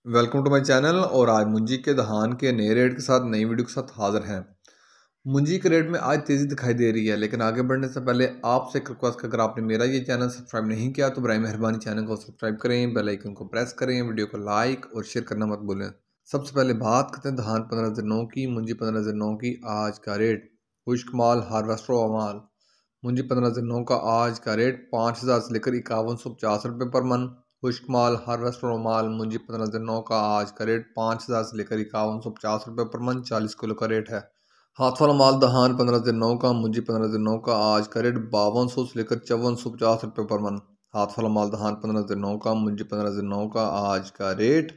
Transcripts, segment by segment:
Welcome to my channel. और आज मुंजी के दहान के नए रेट के साथ नई वीडियो के साथ हाजिर हैं। मुंजी के रेट में आज तेज़ी दिखाई दे रही है, लेकिन आगे बढ़ने से पहले आपसे एक रिक्वेस्ट है, अगर आपने मेरा ये चैनल सब्सक्राइब नहीं किया तो बराए मेहरबानी चैनल को सब्सक्राइब करें, बेल आइकन को प्रेस करें, वीडियो को लाइक और शेयर करना मत भूलें। सबसे पहले बात करते हैं धान 1509 की, मुंजी 1509 की आज का रेट। खुश्क माल हार्वेस्टर माल मुंजी 1509 का आज का रेट 5000 से लेकर 5150 रुपये पर मन। खुश्क माल हार्वेस्टर और माल मुंजी 1509 का आज का रेट 5000 से लेकर 5150 रुपये पर मन, 40 किलो का रेट है। हाथ वाला माल दहान 1509 का मुंजी 1509 का आज का रेट 5200 से लेकर 5450 रुपये पर मन। हाथ वाला माल दहान 1509 का मुंजी 1509 का आज का रेट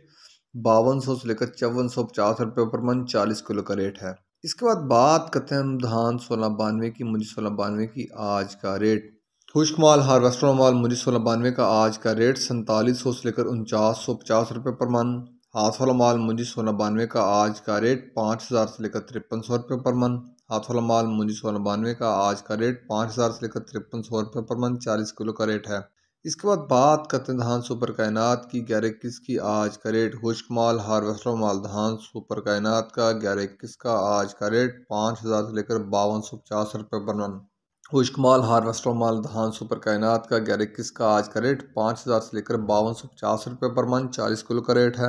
5200 से लेकर 5450 रुपये पर मन, 40 किलो का रेट है। इसके बाद बात करते हैं हम धान 1692 की, मुंजी 1692 की आज का रेट। खुश्क माल हार्वेस्टर माल मुंजी 1692 का आज का रेट 4700 से लेकर 4950 रुपये पर मन। हाथ वाला माल मुंजी 1692 का आज का रेट 5000 से लेकर 5300 रुपये पर मन। हाथ वाला माल मुंजी 1692 का आज का रेट 5000 से लेकर 5300 रुपये पर मन, 40 किलो का रेट है। इसके बाद बात करते हैं धान सुपर कायनात की 1121 की आज का रेट। खुश्क माल हार्वेस्टर माल धान सुपर कायनात का 1121 का आज का रेट 5000 से लेकर 5250 रुपये पर मन। खुश्क माल हार्वेस्टर माल धान सुपर कायनात का 1121 का आज का रेट 5000 से लेकर 5250 रुपये पर मन, 40 किलो का रेट है।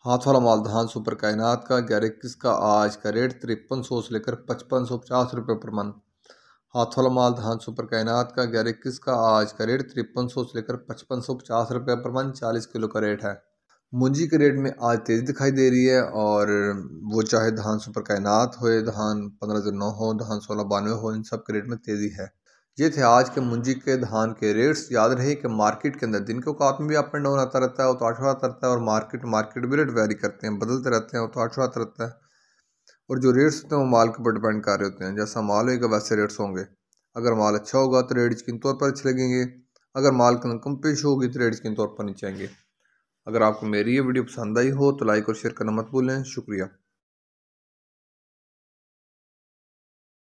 हाथ वाला माल धान सुपर कायनात का 1121 का आज का रेट 5300 से लेकर 5550 रुपये पर मन। हाथ वाला माल धान सुपर कायनात का 1121 का आज का रेट 5300 से लेकर 5550 रुपये पर मन, 40 किलो का रेट है। मुंजी के रेट में आज तेज़ी दिखाई दे रही है, और वो चाहे धान सुपर कायनात हो, धान 1509 हो, धान 1692 हो, इन सब के रेट में तेज़ी है। ये थे आज के मुंजी के धान के रेट्स। याद रहे कि मार्केट के अंदर दिन के औकात में भी अप एंड डाउन आता रहता है, उतार आता रहता है, और मार्केट भी रेट वेरी करते हैं, बदलते रहते हैं, उतार आता रहता है। और जो रेट्स होते हैं वो माल के ऊपर डिपेंड कर रहे होते हैं। जैसा माल होगा वैसे रेट्स होंगे। अगर माल अच्छा होगा तो रेट यकीनी तौर पर अच्छे लगेंगे, अगर माल कम पेश होगी तो रेट यकीनी तौर पर नीचे आएंगे। अगर आपको मेरी ये वीडियो पसंद आई हो तो लाइक और शेयर करना मत भूलें। शुक्रिया।